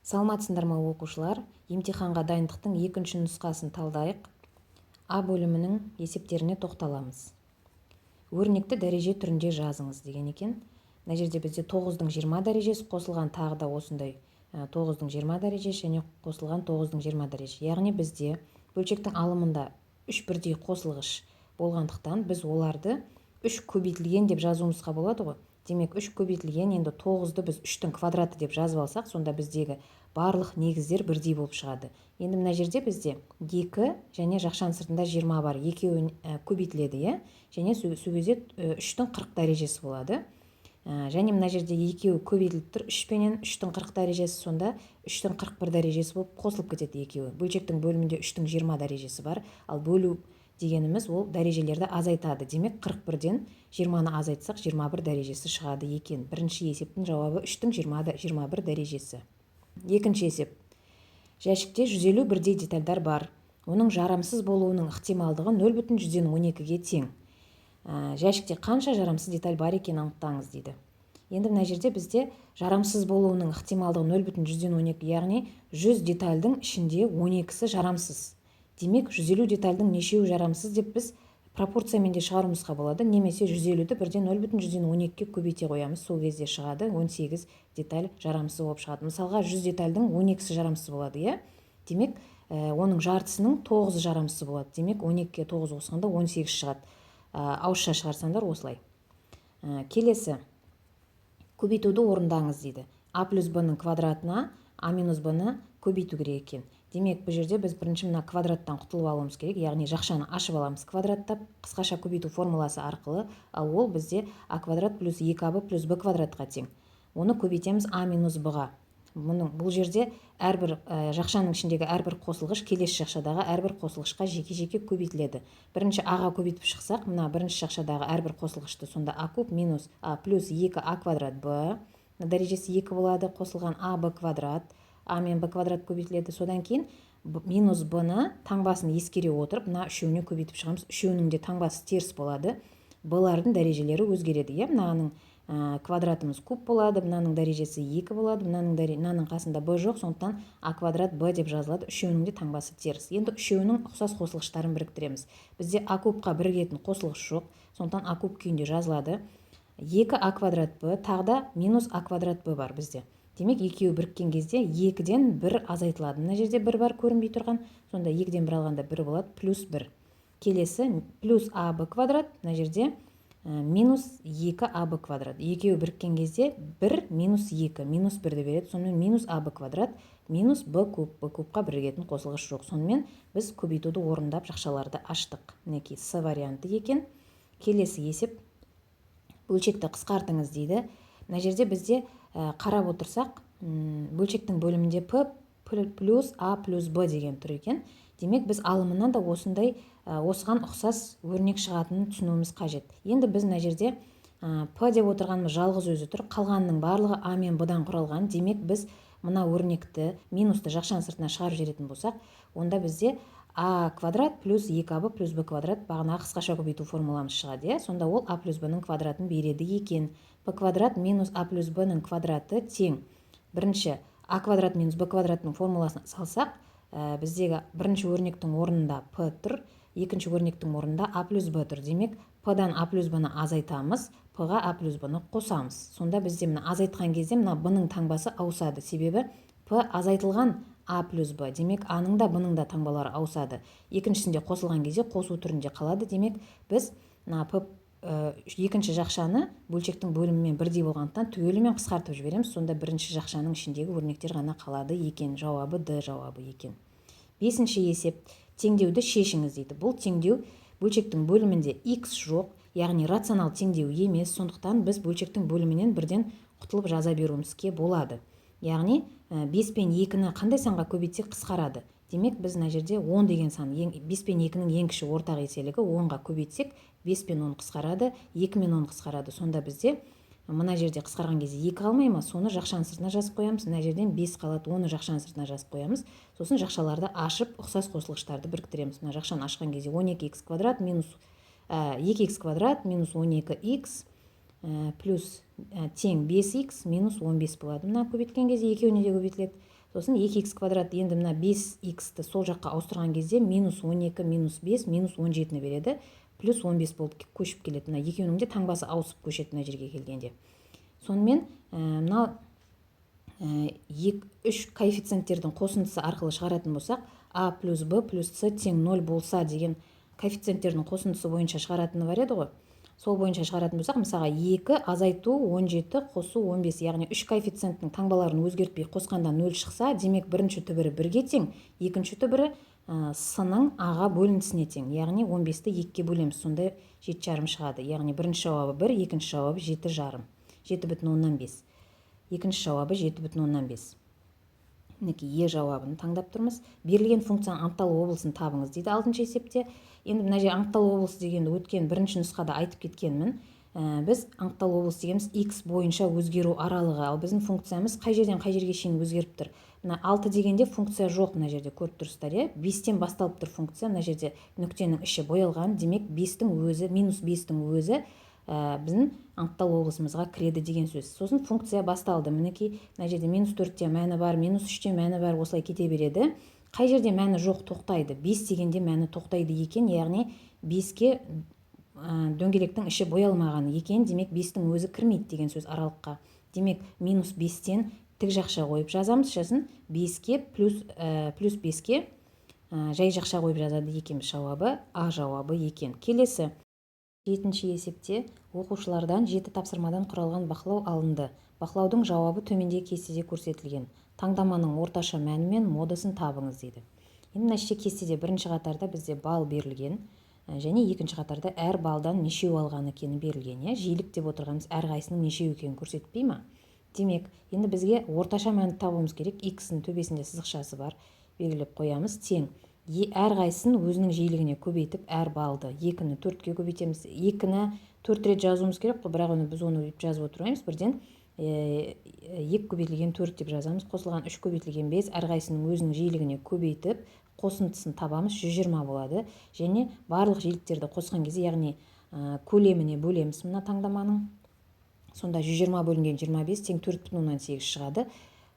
Саламатсыздар ма оқушылар? Емтиханға дайындықтың екінші нұсқасын талдайық. А бөлімінің есептеріне тоқталамыз. Өрнекті дәреже түрінде жазыңыз деген екен. Мына жерде бізде 9-дың 20 дәрежесі қосылған, тағы да осындай 9-дың 20 дәрежесі және қосылған 9-дың 20 дәрежесі. Яғни бізде бөлшектің алымында 3 бірдей қосылғыш болғандықтан біз оларды 3 көбейтілген деп жазуымызға болады ғой. Демек 3 көбейтілген, енді 9-ды біз 3-тің квадраты деп жазып алсақ, сонда біздегі барлық негіздер бірдей болып шығады. Енді мына жерде бізде 2 және жақшаның сыртында 20 бар. Екеуі көбейтіледі, иә? Және сол кезде 3-тің 40 дәрежесі болады. Және мына жерде екеуі көбейтіліп тұр. 3 пенен 3-тің 40 дәрежесі, сонда 3-тің 41 дәрежесі болып қосылып кетеді екеуі. Бөлшектің бөлімінде 3-тің 20 дәрежесі бар. Ал бөлу дегеніміз ол дәрежелерді азайтады. Демек 41-ден 20-ны азайтсақ 21 дәрежесі шығады екен. Бірінші есептің жауабы 3-тің 21 дәрежесі. Екінші есеп. Жәшікте 150 бірдей детальдар бар. Оның жарамсыз болуының ықтималдығы 0,112-ге тең. Жәшікте қанша жарамсыз деталь бар екен анықтаңыз дейді. Енді мына жерде бізде жарамсыз болуының ықтималдығы 0,112, яғни 100 детальдың ішінде 12-сі жарамсыз. Демек 150 детальдың нешеуі жарамсыз деп біз пропорциямен де шығаруымызға болады. Немесе 150-ді бірден 0,112-ге көбейте қоямыз. Сол кезде шығады 18 деталь жарамсыз болып шығады. Мысалға 100 детальдың 12-сі жарамсыз болады, иә? Демек оның жартысының 9-ы жарамсыз болады. Демек 12-ге 9 қосқанда 18 шығады. Ауызша шығарсаңдар осылай. Келесі. Көбейтуді орындаңыз дейді. А плюс Б-ның квадратына А минус Б-ны көбейту керек екен. Демек, бұл жерде біз бірінші мына квадраттан құтылып алуымыз керек, яғни жақшаны ашып аламыз квадраттап, қысқаша көбейту формуласы арқылы, ал ол бізде А квадрат плюс 2АБ плюс Б квадратқа тең. Оны көбейтеміз А минус Б-ға. Бұл жерде әрбір жақшаның ішіндегі әрбір қосылғыш келесі жақшадағы әрбір қосылғышқа жеке-жеке көбейтіледі. Бірінші Аға көбейтіп шықсақ, мына бірінші жақшадағы әрбір қосылғышты сонда А куб минус А плюс 2А квадрат Б, дәрежесі 2 болады, қосылған А Б квадрат, А мен Б квадрат көбейтіледі. Содан кейін минус Б-ны таңбасын ескере отырып, мына үшеуіне көбейтіп шығамыз. Үшеуінің де таңбасы теріс болады. Б-лардың дәрежелері өзгереді. Мынаның квадратымыз куб болады, мынаның дәрежесі 2 болады, мынаның қасында Б жоқ, сондықтан А квадрат Б деп жазылады. Үшеуінің де таңбасы теріс. Енді үшеуінің ұқсас қосылғыштарын біріктіреміз. Бізде А кубқа бірігетін қосылғыш жоқ, сондықтан А куб күйінде жазылады. 2А квадрат Б, тағы да минус А квадрат Б бар бізде. Демек, екеуі біріккен кезде 2-ден 1 азайтылады. Мына жерде 1 бар көрінбей тұрған, сонда 2-ден 1 алғанда 1 болады, плюс 1. Келесі, плюс АБ квадрат, мына жерде минус 2АБ квадрат. Екеуі біріккен кезде 1 минус 2, минус 1-ді береді. Сонымен минус АБ квадрат, минус Б куб. Б кубқа бірігетін қосылғыш жоқ. Сонымен біз көбейтуді орындап жақшаларды аштық. Мінекей С варианты екен. Келесі есеп. Бөлшекті қысқартыңыз дейді. Мына жерде бізде қарап отырсақ, бөлшектің бөлімінде П плюс А плюс Б деген тұр екен. Демек, біз алымынан да осыған ұқсас өрнек шығатынын түсінуіміз қажет. Енді біз мына жерде П деп отырғанымыз жалғыз өзі тұр. Қалғанның барлығы А мен Б-дан құралған. Демек, біз мына өрнекті минусты жақшаның сыртына шығарып жіберетін болсақ, онда бізде А квадрат плюс 2АБ плюс Б квадрат бағана қысқаша көбейту формуламыз шығады. Сонда ол А плюс Б-ның квадратын береді екен. П квадрат минус А плюс Б-ның квадраты тең. Бірінші А квадрат минус Б квадратының формуласын салсақ, біздегі бірінші өрнектің орнында П тұр, екінші өрнектің орнында А плюс Б тұр. Демек, П-дан А плюс Б-ны азайтамыз, П-ға А плюс Б-ны қосамыз. Сонда бізде мына азайтқан кезде мына Б-ның таңбасы ауысады. Себебі П азайтылған А плюс Б. Демек, А-ның да Б-ның да таңбалары ауысады. Екіншісінде қосылған кезде қосу түрінде қалады. Демек, біз екінші жақшаны бөлшектің бөлімімен бірдей болғандықтан түгелімен қысқартып жібереміз. Сонда бірінші жақшаның ішіндегі өрнектер ғана қалады екен. Жауабы Д жауабы екен. Бесінші есеп. Теңдеуді шешіңіз дейді. Бұл теңдеу бөлшектің бөлімінде X жоқ, яғни рационал теңдеу емес. Сондықтан біз бөлшектің бөлімінен бірден құтылып жаза беруімізге болады. Яғни 5 пен 2-ні қандай санға көбейтсек қысқарады. Демек, біз мына жерде 10 деген сан, 5 пен 2-ның ең кіші ортақ еселігі 10-ға көбейтсек, 5 пен 10 қысқарады, 2 мен 10 қысқарады. Сонда бізде мына жерде қысқарған кезде 2 қалмай ма? Соны жақшаның сыртына жазып қоямыз. Мына жерден 5 қалады, оны жақшаның сыртына жазып қоямыз. Сосын жақшаларды ашып, ұқсас қосылғыштарды біріктіреміз. Мына жақшаны ашқан кезде 12х квадрат минус 2х квадрат минус 12х плюс тең 5х минус 15 болады. Мына көбейткен кезде екеуіне де көбейтіледі. Сосын 2х квадрат енді мына 5х-ті сол жаққа ауыстырған кезде минус 12, минус 5, минус 17-ні береді. Плюс 15 болып көшіп келеді. Мына екеуінің де таңбасы ауысып көшеді мына жерге келгенде. Сонымен мына 3 коэффициенттердің қосындысы арқылы шығаратын болсақ, а плюс б плюс с тең 0 болса деген коэффициенттердің қосындысы бойынша шығаратыны бар еді ғой. Сол бойынша шығаратын болсақ, мысалға 2 азайту 17 қосу 15, яғни 3 коэффициенттің таңбаларын өзгертпей қосқанда 0 шықса, демек бірінші түбірі 1-ге тең, екінші түбірі с-ның а-ға бөлінісіне тең, яғни 15-ті 2-ге бөлеміз, сонда 7,5 шығады. Яғни бірінші жауабы 1, екінші жауабы 7,5, 7,5. Екінші жауабы 7,5. Мінекей жауабын таңдап тұрмыз. Берілген функцияның анықталу облысын табыңыз дейді 6-шы есепте. Енді мына жер анықталу облысы дегенді өткен бірінші нұсқада айтып кеткенмін. Біз анықталу облысы дегеніміз x бойынша өзгеру аралығы, ал біздің функциямыз қай жерден қай жерге шейін өзгеріп тұр. Мына 6 дегенде функция жоқ, мына жерде көріп тұрсыздар, 5-тен басталып тұр функция. Мына жерде нүктенің іші боялған, демек 5-тің өзі, минус 5-тің өзі біздің анықталу облысымызға кіреді деген сөз. Сосын функция басталды. Мінекей мына жерде минус 4-те мәні бар, минус 3-те мәні бар, осылай кете береді. Қай жерде мәні жоқ тоқтайды? 5 дегенде мәні тоқтайды екен, яғни 5-ке дөңгелектің іші боялмаған екен, демек 5-тің өзі кірмейді деген сөз аралыққа. Демек минус 5-тен тік жақша қойып жазамыз, сосын 5-ке плюс 5-ке жай жақша қойып жазады екенбіз, жауабы А жауабы екен. Келесі 7-ші есепте оқушылардан 7 тапсырмадан құралған бақылау алынды. Бақылаудың жауабы төменде кестеде көрсетілген. Таңдаманың орташа мәні мен модасын табыңыз дейді. Енді мына кестеде бірінші қатарда бізде балл берілген, және екінші қатарда әр балдан нешеу алған екені берілген. Жиілік деп отырғанымыз әрқайсының нешеу екенін көрсетпей ма? Демек, енді бізге орташа мәнді табуымыз керек. X-ның төбесінде сызықшасы бар, белгілеп қоямыз. Тең әрқайсысын өзінің жиілігіне көбейтіп, әр балды 2-ні 4-ке көбейтеміз. 2-ні 4 рет жазуымыз керек қой, бірақ біз оны жазып отырмаймыз. Бірден 2 көбейтілген 4 деп жазамыз. Қосылған 3 көбейтілген 5, әрқайсының өзінің жиілігіне көбейтіп, қосындысын табамыз, 120 болады. Және барлық жиіліктерді қосқан кезде, яғни көлеміне бөлеміз мына таңдаманың. Сонда 120 бөлінген 25 тең 4,8 шығады.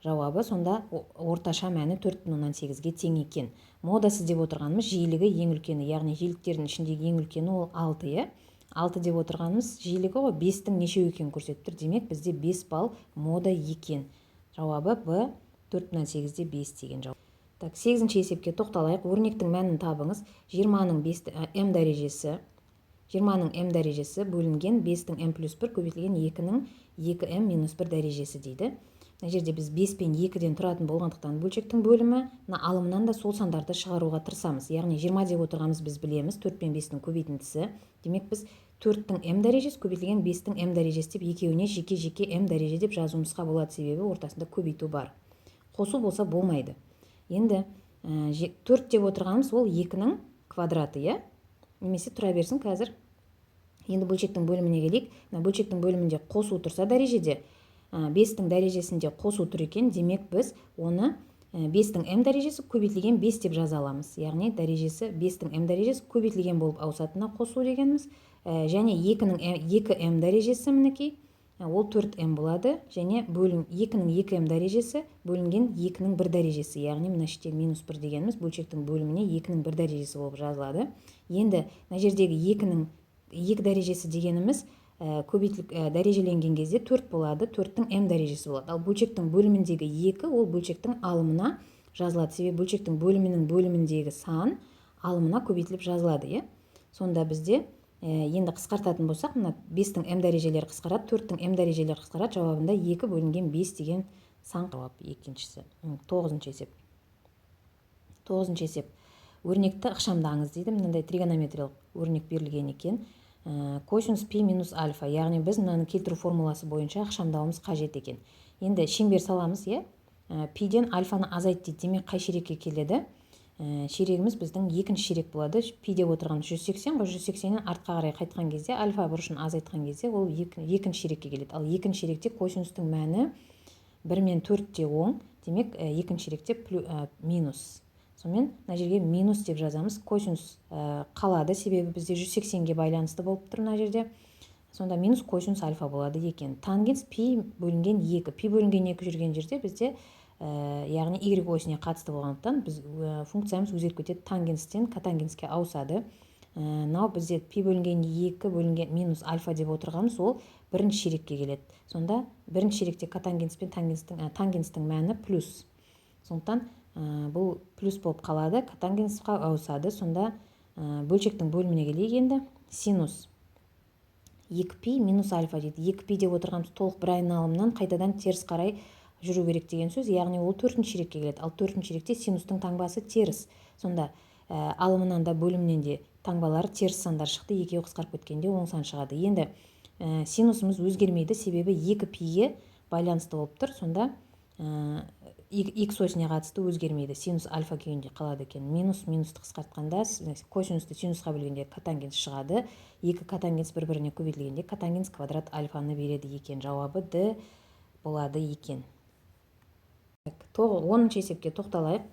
Жауабы сонда орташа мәні 4,8-ге тең екен. Модасы деп отырғанымыз жиілігі ең үлкені, яғни жиіліктердің ішіндегі ең үлкені ол 6. 6 деп отырғанымыз жиілігі ғой 5-тің нешеу екенін көрсетіп тұр. Демек бізде 5 балл мода екен. Жауабы Б 4,8-де 5 деген жауап. 8-ші есепке тоқталайық. Өрнектің мәнін табыңыз. 20-ның м дәрежесі бөлінген 5-тің м плюс 1 көбейтілген 2-ның 2м минус 1 дәрежесі дейді. Мына жерде біз 5 пен 2-ден тұратын болғандықтан бөлшектің бөлімі, алымынан да сол сандарды шығаруға тырысамыз. Яғни 20 деп отырғанымыз біз білеміз, 4 пен 5-тің көбейтіндісі. Демек біз 4-тің м дәрежесі көбейтілген 5-тің м дәрежесі деп екеуіне жеке-жеке м дәреже деп жазуымызға болады, себебі ортасында көбейту бар. Қосу болса болмайды. Енді 4 деп отырғанымыз ол 2-ның квадраты, немесе тұра берсін қазір. Енді бөлшектің бөліміне келейік. Бөлшектің бөлімінде қосу тұрса дәрежеде, 5-тің дәрежесінде қосу тұр екен, демек біз оны 5-тің м дәрежесі көбейтілген 5 деп жаза аламыз. Яғни дәрежесі 5-тің м дәрежесі көбейтілген болып ауысатынына қосу дегеніміз. Және 2м дәрежесі мінекей, ол 4м болады. Және 2-ның 2м дәрежесі бөлінген 2-ның 1 дәрежесі. Яғни мына іште минус 1 дегеніміз бөлшектің бөліміне 2-ның 1 дәрежесі болып жазылады. Енді мына жердегі 2-ның 2 дәрежесі дегеніміз дәрежеленген кезде 4 болады, 4-тің м дәрежесі болады. Ал бөлшектің бөліміндегі 2 ол бөлшектің алымына жазылады. Себебі бөлшектің бөлімінің бөліміндегі сан алымына көбейтіліп жазылады. Сонда бізде енді қысқартатын болсақ, мына 5-тің м дәрежелері қысқарады, 4-тің м дәрежелері қысқарады. Жауабында 2 бөлінген 5 деген сан жауап. Екіншісі. 9-шы есеп. 9-шы есеп. Өрнекті ықшамдаңыз дейді. Мынандай тригонометриялық өрнек берілген екен. Косинус пи минус альфа, яғни біз мынаны келтіру формуласы бойынша ықшамдауымыз қажет екен. Енді шеңбер саламыз, пиден альфаны азайт дейді. Демек қай ширекке келеді? Ширегіміз біздің екінші ширек болады. Пи деп отырған 180 ғой, 180-нен артқа қарай қайтқан кезде, альфа бұрышын азайтқан кезде ол екінші ширекке келеді. Ал екінші ширекте косинустың мәні 1 мен 4-те оң, демек екінші ширекте минус. Сонымен мына жерге минус деп жазамыз. Косинус қалады, себебі бізде 180-ге байланысты болып тұр мына жерде. Сонда минус косинус альфа болады екен. Тангенс пи бөлінген 2. Пи бөлінген 2 жүрген жерде бізде яғни y осіне қатысты болғандықтан біз функциямыз өзгеріп кетеді, тангенстен котангенске ауысады. Мынау бізде пи бөлінген 2 бөлінген минус альфа деп отырғанымыз ол бірінші ширекке келеді. Сонда бірінші ширекте котангенс пен тангенстің мәні плюс. Сондықтан бұл плюс болып қалады, котангенсқа ауысады. Сонда бөлшектің бөліміне келейік енді. Синус 2π минус альфа дейді. 2π деп отырғанымыз толық бір айналымнан қайтадан теріс қарай жүру керек деген сөз. Яғни ол төртінші ширекке келеді. Ал төртінші ширекте синустың таңбасы теріс. Сонда алымынан да бөлімнен де таңбалары теріс сандар шықты. Екеуі қысқарып кеткенде оң сан шығады. Енді синусымыз өзгермейді, себебі 2π-ге байланысты болып тұр. Сонда x осіне қатысты өзгермейді. Синус альфа күйінде қалады екен. Минусты қысқартқанда косинусты синусқа бөлгенде котангенс шығады. 2 котангенс бір-біріне көбейтілгенде котангенс квадрат альфаны береді екен. Жауабы Д болады екен. 10-ші есепке тоқталайық.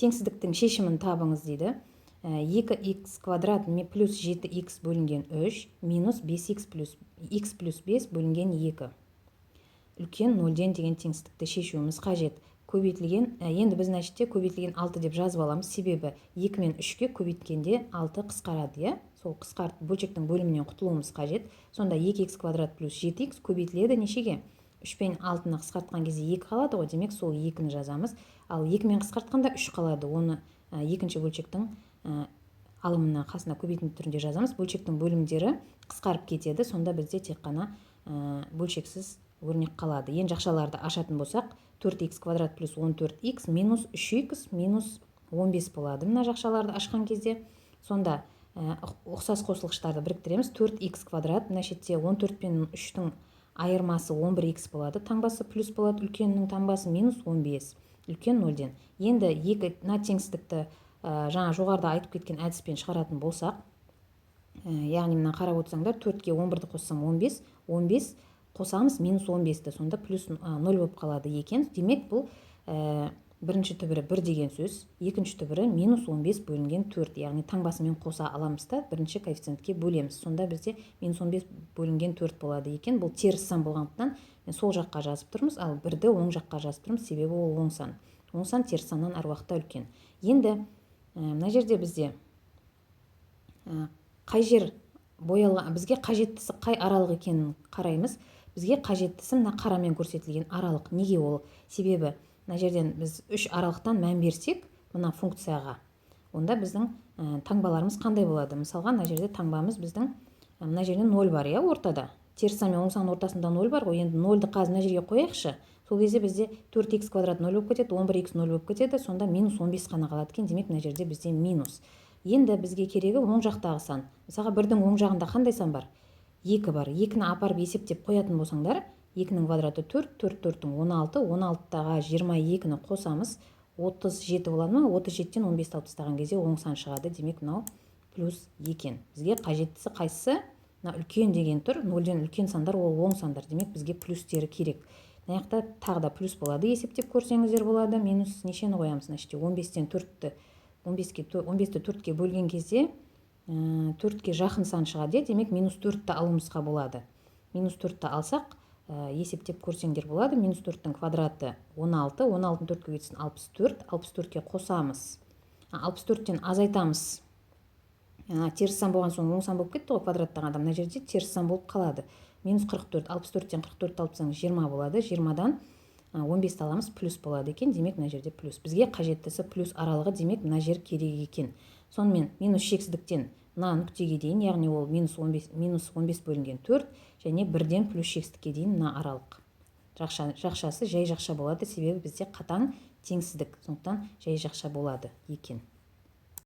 Теңсіздіктің шешімін табыңыз дейді. 2x квадрат плюс 7x бөлінген 3 минус 5x плюс 5 бөлінген 2. Үлкен 0-ден деген теңсіздікті шешуіміз қажет. Көбейтілген, енді біз нәрсетте көбейтілген 6 деп жазып аламыз, себебі 2 мен 3-ке көбейткенде 6 қысқарады. Сол қысқартып бөлшектің бөлімінен құтылуымыз қажет. Сонда 2x квадрат плюс 7x көбейтіледі нешеге? 3 пен 6-ны қысқартқан кезде 2 қалады ғой, демек сол 2-ні жазамыз. Ал 2 мен қысқартқанда 3 қалады. Оны екінші бөлшектің алымына қасына көбейтін түрінде жазамыз. Бөлшектің бөлімдері қысқарып кетеді. Сонда бізде тек қана бөлшексіз өрнек қалады. Ең жақшаларды ашатын болсақ, 4x квадрат плюс 14x минус 3x минус 15 болады. Мына жақшаларды ашқан кезде сонда ұқсас қосылғыштарды біріктіреміз. 4x квадрат, мына шетте 14 пен 3-тің айырмасы 11x болады. Таңбасы плюс болады, үлкеннің таңбасы минус 15. Үлкен 0-ден. Енді теңсіздікті жаңа жоғарыда айтып кеткен әдіспен шығаратын болсақ, яғни мына қарап отырсаңдар, 4-ке 11-ді қоссам 15, 15 қосамыз минус 15-ді, сонда плюс 0 болып қалады екен. Демек бұл бірінші түбірі 1 деген сөз, екінші түбірі минус 15 бөлінген 4, яғни таңбасымен қоса аламыз да бірінші коэффициентке бөлеміз. Сонда бізде минус 15 бөлінген 4 болады екен. Бұл теріс сан болғандықтан сол жаққа жазып тұрмыз, ал 1-ді оң жаққа жазып тұрмыз, себебі ол оң сан. Оң сан теріс саннан әр уақытта үлкен. Енді мына жерде бізде қай жер боялған, бізге қажеттісі қай аралық екенін қараймыз. Бізге қажеттісі мына қарамен көрсетілген аралық. Неге ол? Себебі мына жерден біз 3 аралықтан мән берсек мына функцияға, онда біздің таңбаларымыз қандай болады? Мысалға, мына жерде таңбамыз біздің мына жерде 0 бар, ортада. Теріс сан мен оң сан ортасында 0 бар ғой. Енді 0-ды қазір мына жерге қояйықшы. Сол кезде бізде 4x квадрат 0 болып кетеді, 11x 0 болып кетеді, сонда минус 15 қана қалады екен. Демек мына жерде бізде минус. Енді бізге керегі оң жақтағы сан. Мысалға, 1-дің оң жағында қандай сан бар? 2 бар. 2-ні апарып есептеп қоятын болсаңдар, 2-нің квадраты 4, 4-4-тің 16, 16-ға 22-ні қосамыз, 37 болады ма? 37-тен 15 алып тастаған кезде оң сан шығады. Демек мынау плюс екен. Бізге қажеттісі қайсысы? Мына үлкен деген тұр. 0-ден үлкен сандар ол оң сандар. Демек бізге плюстері керек. Мына жақта тағы да плюс болады. Есептеп көрсеңіздер болады. Минус нешені қоямыз? 15-тен 15-ті 4-ке бөлген кезде 4-ке жақын сан шығады. Демек минус 4-ті алуымызға болады. Минус 4-ті алсақ, есептеп көрсеңдер болады. Минус 4-тің квадраты 16, 16-ны 4-ке көбейтсін 64, 64-ке қосамыз. 64-тен азайтамыз. Теріс сан болған соң оң сан болып кетті ғой, квадраттаған адам. Мына жерде теріс сан болып қалады. Минус 44, 64-тен 44 алып тастаңыз 20 болады. 20-дан 15 аламыз, плюс болады екен. Демек мына жерде плюс. Бізге қажеттісі плюс аралығы, демек мына жер керек екен. Сонымен минус шексіздіктен мына нүктеге дейін, яғни ол минус 15 бөлінген 4 және 1-ден плюс шексіздікке дейін мына аралық. Жақшасы жай жақша болады, себебі бізде қатаң теңсіздік. Сондықтан жай жақша болады екен.